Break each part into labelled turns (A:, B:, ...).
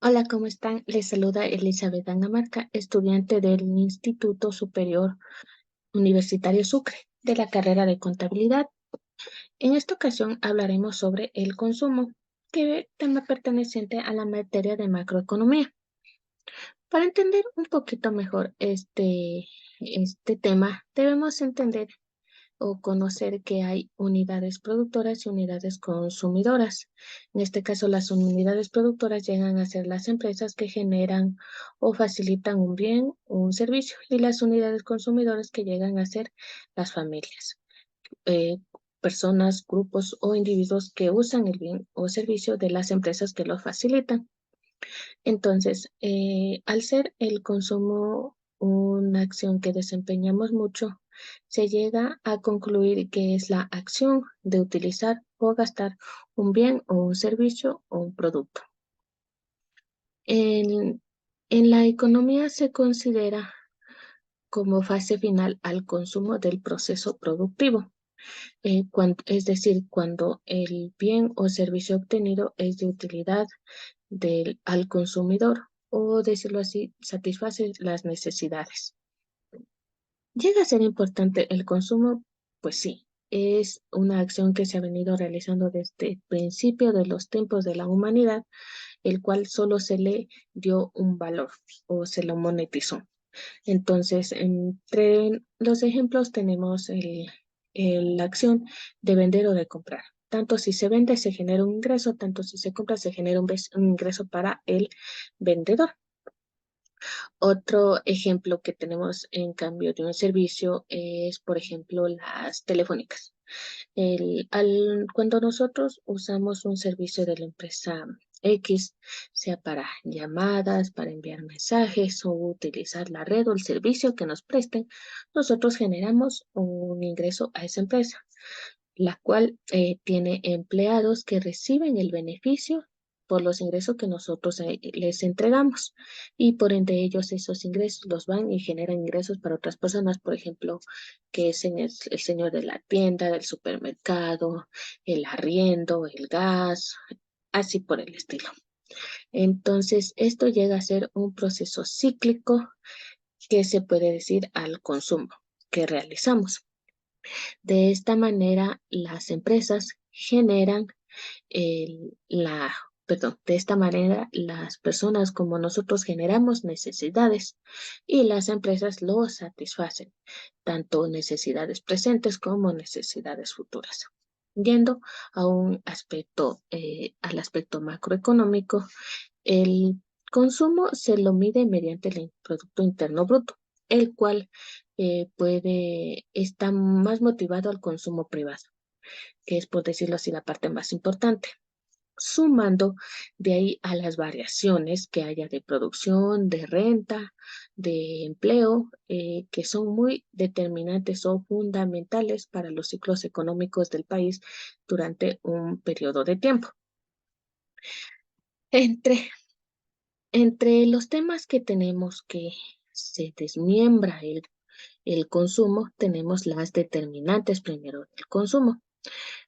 A: Hola, ¿cómo están? Les saluda Elizabeth Angamarca, estudiante del Instituto Superior Universitario Sucre, de la carrera de Contabilidad. En esta ocasión hablaremos sobre el consumo, que es tema perteneciente a la materia de macroeconomía. Para entender un poquito mejor este tema, debemos entender o conocer que hay unidades productoras y unidades consumidoras. En este caso, las unidades productoras llegan a ser las empresas que generan o facilitan un bien o un servicio, y las unidades consumidoras que llegan a ser las familias, eh, personas, grupos o individuos que usan el bien o servicio de las empresas que lo facilitan. Entonces, al ser el consumo una acción que desempeñamos mucho, se llega a concluir que es la acción de utilizar o gastar un bien o un servicio o un producto. En, en la economía se considera como fase final al consumo del proceso productivo, es decir, cuando el bien o servicio obtenido es de utilidad al consumidor, o decirlo así, satisface las necesidades. ¿Llega a ser importante el consumo? Pues sí, es una acción que se ha venido realizando desde el principio de los tiempos de la humanidad, el cual solo se le dio un valor o se lo monetizó. Entonces, entre los ejemplos tenemos la acción de vender o de comprar. Tanto si se vende se genera un ingreso, tanto si se compra se genera un ingreso para el vendedor. Otro ejemplo que tenemos en cambio de un servicio es, por ejemplo, las telefónicas. Cuando nosotros usamos un servicio de la empresa X, sea para llamadas, para enviar mensajes o utilizar la red o el servicio que nos presten, nosotros generamos un ingreso a esa empresa, la cual tiene empleados que reciben el beneficio por los ingresos que nosotros les entregamos, y por ende ellos esos ingresos los van y generan ingresos para otras personas, por ejemplo, que es el señor de la tienda, del supermercado, el arriendo, el gas, así por el estilo. Entonces, esto llega a ser un proceso cíclico que se puede decir al consumo que realizamos. De esta manera, las empresas generan la, perdón, de esta manera las personas como nosotros generamos necesidades y las empresas lo satisfacen, tanto necesidades presentes como necesidades futuras. Yendo a un aspecto, al aspecto macroeconómico, el consumo se lo mide mediante el Producto Interno Bruto, el cual está más motivado al consumo privado, que es, por decirlo así, la parte más importante, sumando de ahí a las variaciones que haya de producción, de renta, de empleo, que son muy determinantes o fundamentales para los ciclos económicos del país durante un periodo de tiempo. Entre, entre los temas que tenemos que se desmiembra el consumo, tenemos las determinantes primero del consumo,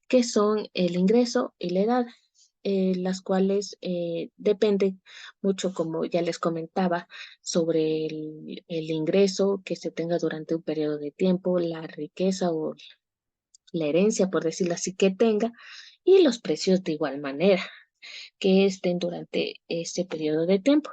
A: que son el ingreso y la edad, las cuales dependen mucho, como ya les comentaba, sobre el ingreso que se tenga durante un periodo de tiempo, la riqueza o la herencia, por decirlo así, que tenga, y los precios de igual manera que estén durante ese periodo de tiempo.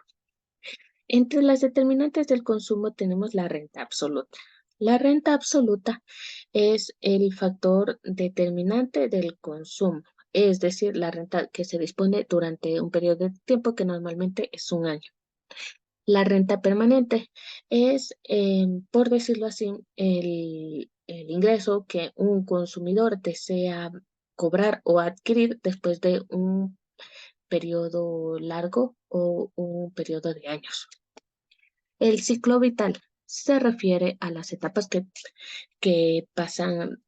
A: Entre las determinantes del consumo tenemos la renta absoluta. La renta absoluta es el factor determinante del consumo, es decir, la renta que se dispone durante un periodo de tiempo que normalmente es un año. La renta permanente es, por decirlo así, el ingreso que un consumidor desea cobrar o adquirir después de un periodo largo o un periodo de años. El ciclo vital se refiere a las etapas que pasamos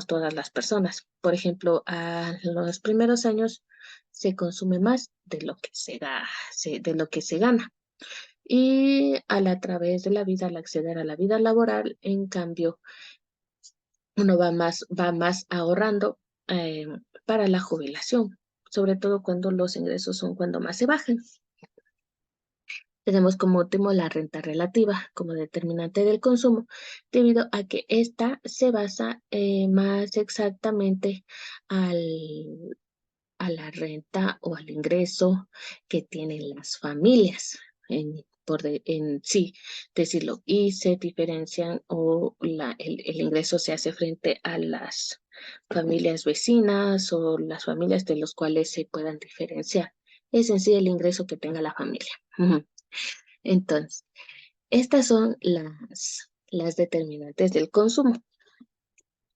A: todas las personas. Por ejemplo, a los primeros años se consume más de lo que de lo que se gana. Y a través de la vida, al acceder a la vida laboral, en cambio, uno va más ahorrando para la jubilación. sobre todo cuando los ingresos son cuando más se bajan. Tenemos como último la renta relativa como determinante del consumo, debido a que esta se basa más exactamente al, a la renta o al ingreso que tienen las familias en sí, decirlo, y se diferencian o el ingreso se hace frente a las familias vecinas o las familias de los cuales se puedan diferenciar. Es en sí el ingreso que tenga la familia. Ujú. Entonces, estas son las determinantes del consumo.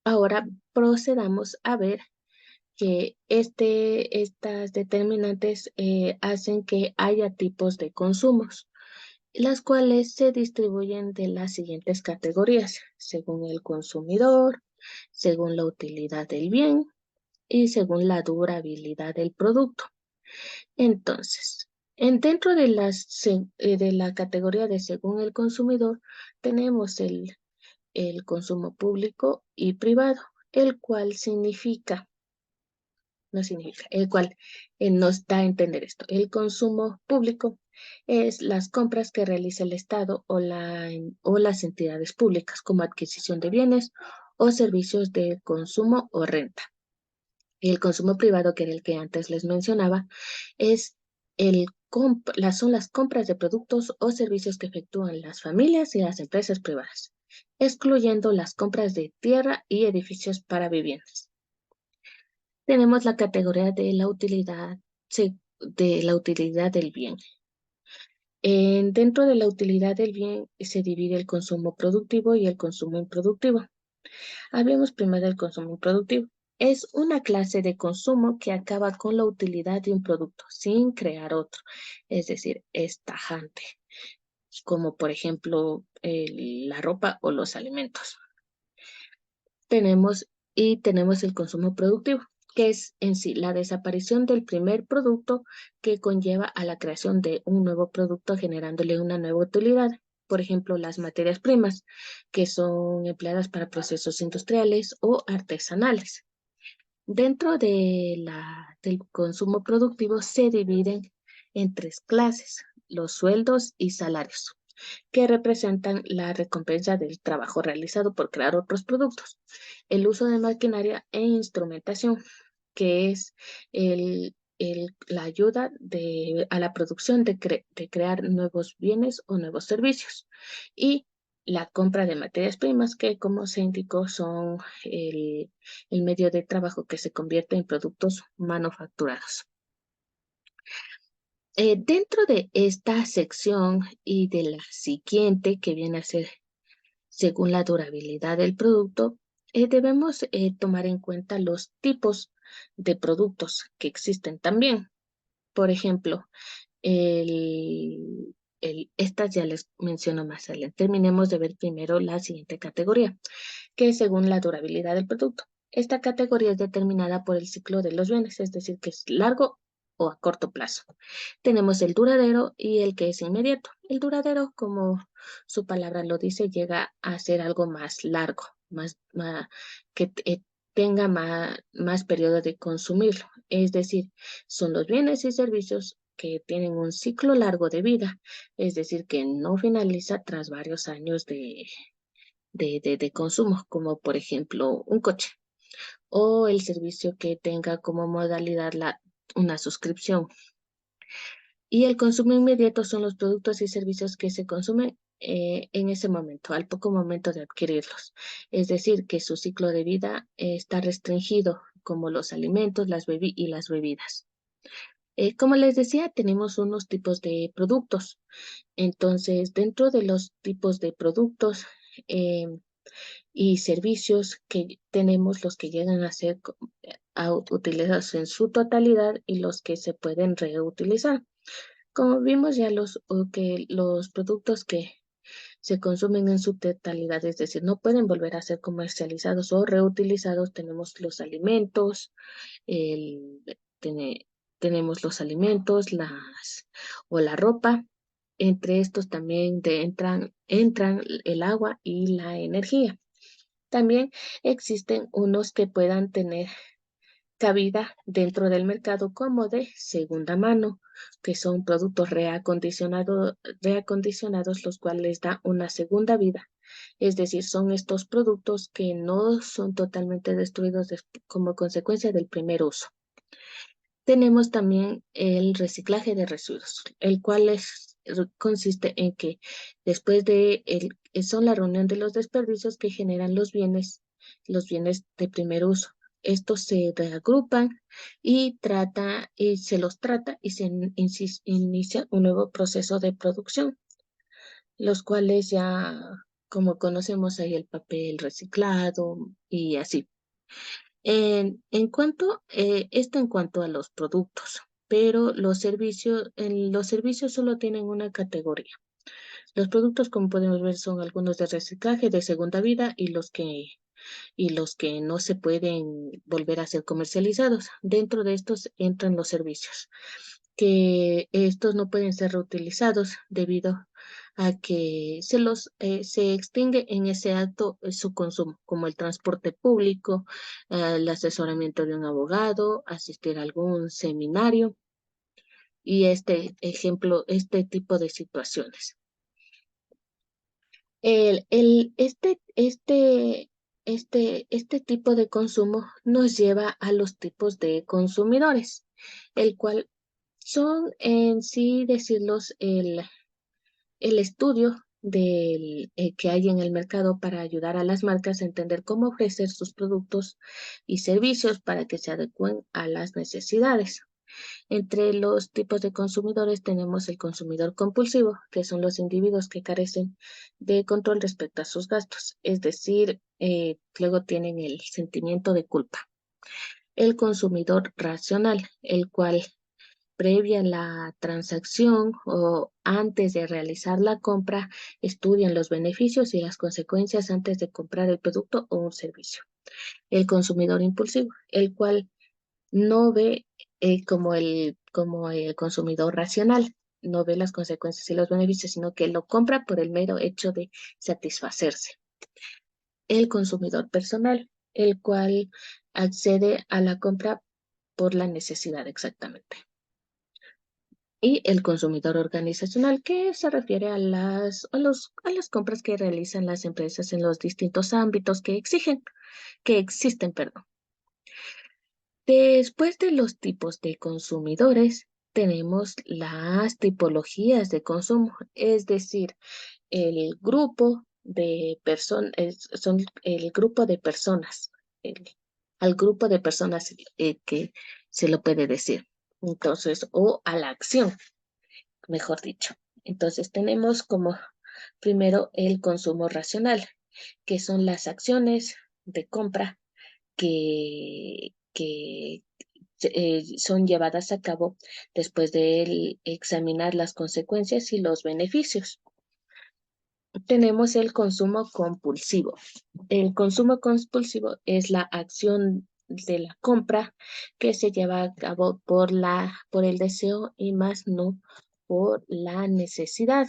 A: Ahora procedamos a ver que estas determinantes hacen que haya tipos de consumos, las cuales se distribuyen de las siguientes categorías, según el consumidor, según la utilidad del bien y según la durabilidad del producto. Entonces, dentro de de la categoría de según el consumidor, tenemos el consumo público y privado, el cual significa no significa, el cual nos da a entender esto. El consumo público es las compras que realiza el Estado o las entidades públicas como adquisición de bienes o servicios de consumo o renta. Y el consumo privado, que era el que antes les mencionaba, es son las compras de productos o servicios que efectúan las familias y las empresas privadas, excluyendo las compras de tierra y edificios para viviendas. Tenemos la categoría de la utilidad, de la utilidad del bien. Dentro de la utilidad del bien se divide el consumo productivo y el consumo improductivo. Hablemos primero del consumo improductivo. Es una clase de consumo que acaba con la utilidad de un producto sin crear otro, es decir, es tajante, como por ejemplo la ropa o los alimentos. Tenemos el consumo productivo, que es en sí la desaparición del primer producto que conlleva a la creación de un nuevo producto generándole una nueva utilidad. Por ejemplo, las materias primas, que son empleadas para procesos industriales o artesanales. Dentro del consumo productivo se dividen en tres clases, los sueldos y salarios, que representan la recompensa del trabajo realizado por crear otros productos. El uso de maquinaria e instrumentación, que es la ayuda a la producción de crear nuevos bienes o nuevos servicios. Y la compra de materias primas, que como se indicó son el medio de trabajo que se convierte en productos manufacturados. Dentro de esta sección y de la siguiente, que viene a ser según la durabilidad del producto, debemos tomar en cuenta los tipos de productos que existen también. Por ejemplo, estas ya les menciono más adelante. Terminemos de ver primero la siguiente categoría, que es según la durabilidad del producto. Esta categoría es determinada por el ciclo de los bienes, es decir, que es largo o a corto plazo. Tenemos el duradero y el que es inmediato. El duradero, como su palabra lo dice, llega a ser algo más largo, que tenga más periodo de consumirlo. Es decir, son los bienes y servicios que tienen un ciclo largo de vida, es decir, que no finaliza tras varios años de consumo, como por ejemplo un coche o el servicio que tenga como modalidad una suscripción. Y el consumo inmediato son los productos y servicios que se consumen en ese momento, al poco momento de adquirirlos. Es decir, que su ciclo de vida está restringido, como los alimentos y las bebidas. Como les decía, tenemos unos tipos de productos. Entonces, dentro de los tipos de productos, y servicios que tenemos los que llegan a ser utilizados en su totalidad y los que se pueden reutilizar. Como vimos ya que los productos que se consumen en su totalidad, es decir, no pueden volver a ser comercializados o reutilizados, tenemos los alimentos, el, tenemos los alimentos, o la ropa. Entre estos también entran el agua y la energía. También existen unos que puedan tener cabida dentro del mercado como de segunda mano, que son productos reacondicionados, los cuales da una segunda vida. Es decir, son estos productos que no son totalmente destruidos como consecuencia del primer uso. Tenemos también el reciclaje de residuos, el cual consiste en que después son la reunión de los desperdicios que generan los bienes de primer uso. Estos se reagrupan y se los trata y inicia un nuevo proceso de producción, los cuales ya, como conocemos, hay el papel reciclado y así. Esto en cuanto a los productos, pero los servicios solo tienen una categoría. Los productos, como podemos ver, son algunos de reciclaje, de segunda vida y los que no se pueden volver a ser comercializados. Dentro de estos entran los servicios, que estos no pueden ser reutilizados debido a que se extingue en ese acto su consumo, como el transporte público, el asesoramiento de un abogado, asistir a algún seminario y este tipo de situaciones. El, el, este tipo de consumo nos lleva a los tipos de consumidores, el cual son en sí decirlos el estudio que hay en el mercado para ayudar a las marcas a entender cómo ofrecer sus productos y servicios para que se adecuen a las necesidades. Entre los tipos de consumidores tenemos el consumidor compulsivo, que son los individuos que carecen de control respecto a sus gastos, es decir, luego tienen el sentimiento de culpa. El consumidor racional, el cual previa la transacción o antes de realizar la compra, estudian los beneficios y las consecuencias antes de comprar el producto o un servicio. El consumidor impulsivo, el cual no ve como el consumidor racional, no ve las consecuencias y los beneficios, sino que lo compra por el mero hecho de satisfacerse. El consumidor personal, el cual accede a la compra por la necesidad exactamente. Y el consumidor organizacional, que se refiere a las compras que realizan las empresas en los distintos ámbitos que existen, perdón. Después de los tipos de consumidores, tenemos las tipologías de consumo, es decir, el grupo de personas, son el grupo de personas, al grupo de personas que se lo puede decir. Entonces, o a la acción, mejor dicho. Entonces, tenemos como primero el consumo racional, que son las acciones de compra que son llevadas a cabo después de examinar las consecuencias y los beneficios. Tenemos el consumo compulsivo. El consumo compulsivo es la acción de la compra que se lleva a cabo por el deseo y más no por la necesidad.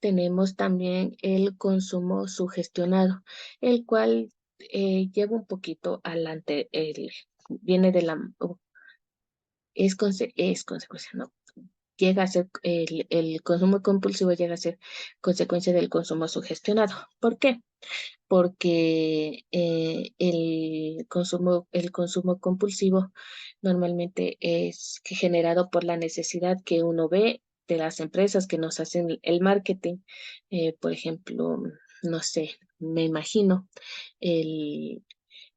A: Tenemos también el consumo sugestionado, el cual lleva un poquito adelante, viene de la, es consecuencia, no, llega a ser, el consumo compulsivo llega a ser consecuencia del consumo sugestionado. ¿Por qué? Porque el consumo compulsivo normalmente es generado por la necesidad que uno ve de las empresas que nos hacen el marketing. Por ejemplo, no sé, me imagino el,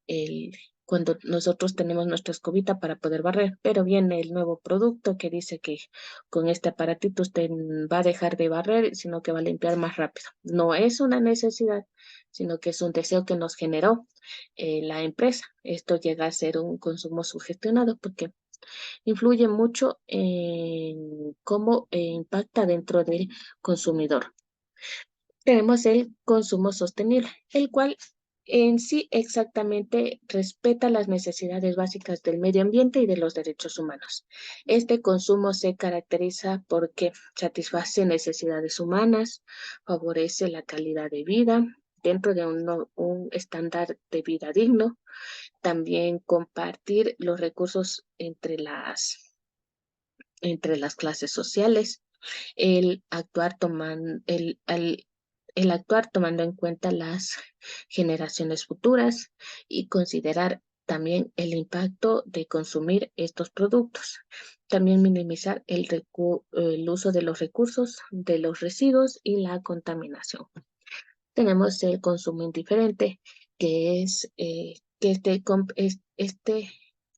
A: el, cuando nosotros tenemos nuestra escobita para poder barrer, pero viene el nuevo producto que dice que con este aparatito usted va a dejar de barrer, sino que va a limpiar más rápido. No es una necesidad, sino que es un deseo que nos generó la empresa. Esto llega a ser un consumo sugestionado porque influye mucho en cómo impacta dentro del consumidor. Tenemos el consumo sostenible, el cual en sí exactamente respeta las necesidades básicas del medio ambiente y de los derechos humanos. Este consumo se caracteriza porque satisface necesidades humanas, favorece la calidad de vida, dentro de un estándar de vida digno. También compartir los recursos entre las clases sociales, el actuar, el actuar tomando en cuenta las generaciones futuras y considerar también el impacto de consumir estos productos. También minimizar el uso de los recursos, de los residuos y la contaminación. Tenemos el consumo indiferente, que es que este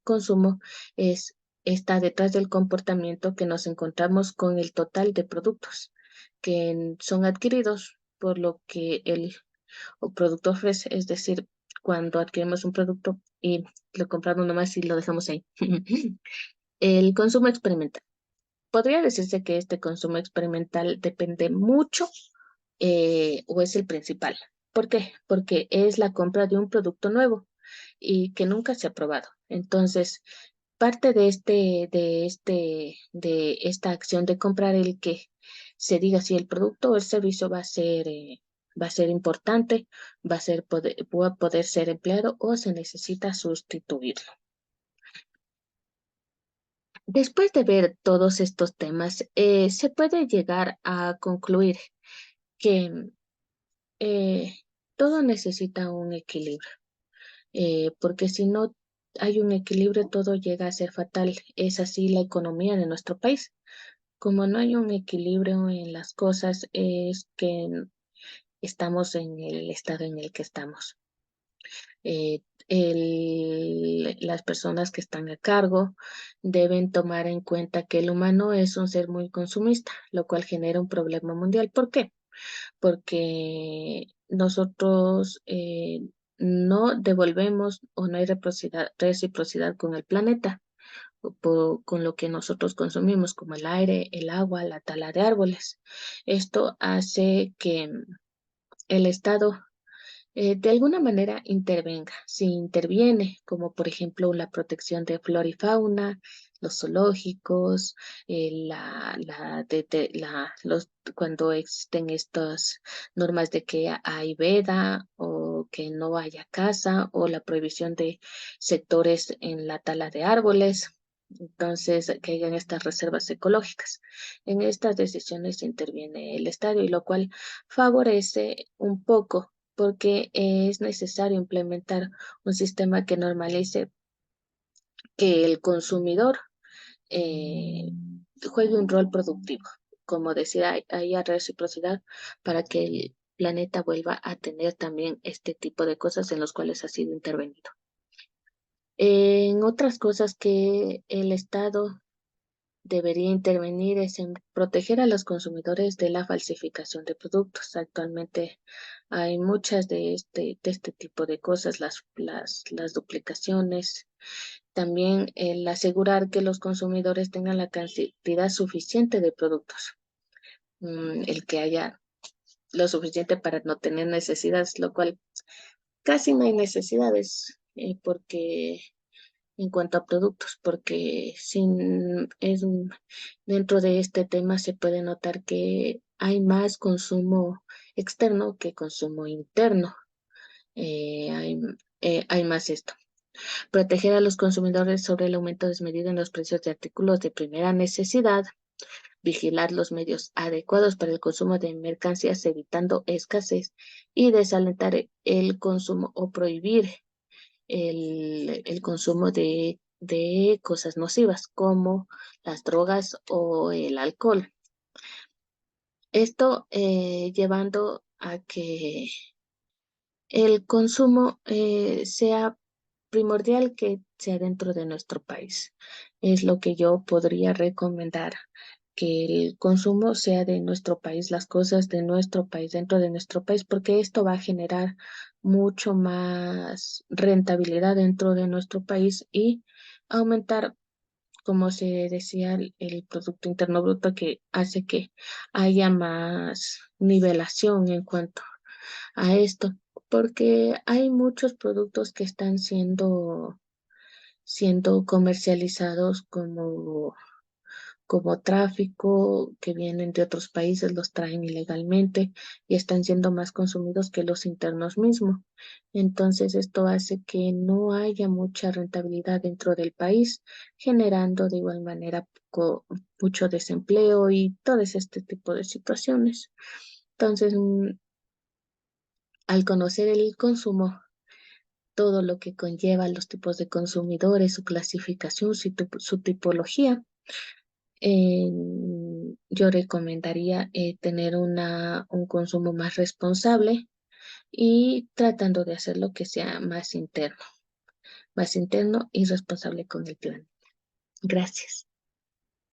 A: consumo es, está detrás del comportamiento que nos encontramos con el total de productos que son adquiridos por lo que el o producto ofrece, es decir, cuando adquirimos un producto y lo compramos nomás y lo dejamos ahí. El consumo experimental. Podría decirse que este consumo experimental depende mucho o es el principal. ¿Por qué? Porque es la compra de un producto nuevo y que nunca se ha probado. Entonces, parte de esta acción de comprar el que se diga si el producto o el servicio va a ser importante, va a poder ser empleado o se necesita sustituirlo. Después de ver todos estos temas, se puede llegar a concluir que eh, todo necesita un equilibrio, porque si no hay un equilibrio, todo llega a ser fatal. Es así la economía de nuestro país. Como no hay un equilibrio en las cosas, es que estamos en el estado en el que estamos. Las personas que están a cargo deben tomar en cuenta que el humano es un ser muy consumista, lo cual genera un problema mundial. ¿Por qué? Porque nosotros no devolvemos o no hay reciprocidad con el planeta, con lo que nosotros consumimos, como el aire, el agua, la tala de árboles. Esto hace que el Estado de alguna manera intervenga. Si interviene, como por ejemplo la protección de flora y fauna, los zoológicos, cuando existen estas normas de que hay veda o que no haya caza o la prohibición de sectores en la tala de árboles. Entonces, que hayan estas reservas ecológicas. En estas decisiones interviene el Estado y lo cual favorece un poco porque es necesario implementar un sistema que normalice que el consumidor eh, juegue un rol productivo. Como decía, haya reciprocidad para que el planeta vuelva a tener también este tipo de cosas en los cuales ha sido intervenido. En otras cosas que el Estado debería intervenir es en proteger a los consumidores de la falsificación de productos. Actualmente hay muchas de este tipo de cosas, las duplicaciones. También el asegurar que los consumidores tengan la cantidad suficiente de productos. El que haya lo suficiente para no tener necesidades, lo cual casi no hay necesidades, porque en cuanto a productos, porque dentro de este tema se puede notar que hay más consumo externo que consumo interno. Eh, hay, hay más esto. Proteger a los consumidores sobre el aumento desmedido en los precios de artículos de primera necesidad. Vigilar los medios adecuados para el consumo de mercancías evitando escasez y desalentar el consumo o prohibir el consumo de cosas nocivas como las drogas o el alcohol. Esto llevando a que el consumo sea primordial que sea dentro de nuestro país. Es lo que yo podría recomendar, que el consumo sea de nuestro país, las cosas de nuestro país, dentro de nuestro país, porque esto va a generar mucho más rentabilidad dentro de nuestro país y aumentar, como se decía, el Producto Interno Bruto, que hace que haya más nivelación en cuanto a esto, porque hay muchos productos que están siendo comercializados como tráfico, que vienen de otros países, los traen ilegalmente y están siendo más consumidos que los internos mismos. Entonces, esto hace que no haya mucha rentabilidad dentro del país, generando de igual manera mucho desempleo y todo este tipo de situaciones. Entonces, al conocer el consumo, todo lo que conlleva los tipos de consumidores, su clasificación, su tipología, eh, yo recomendaría tener un consumo más responsable y tratando de hacer lo que sea más interno y responsable con el plan. Gracias.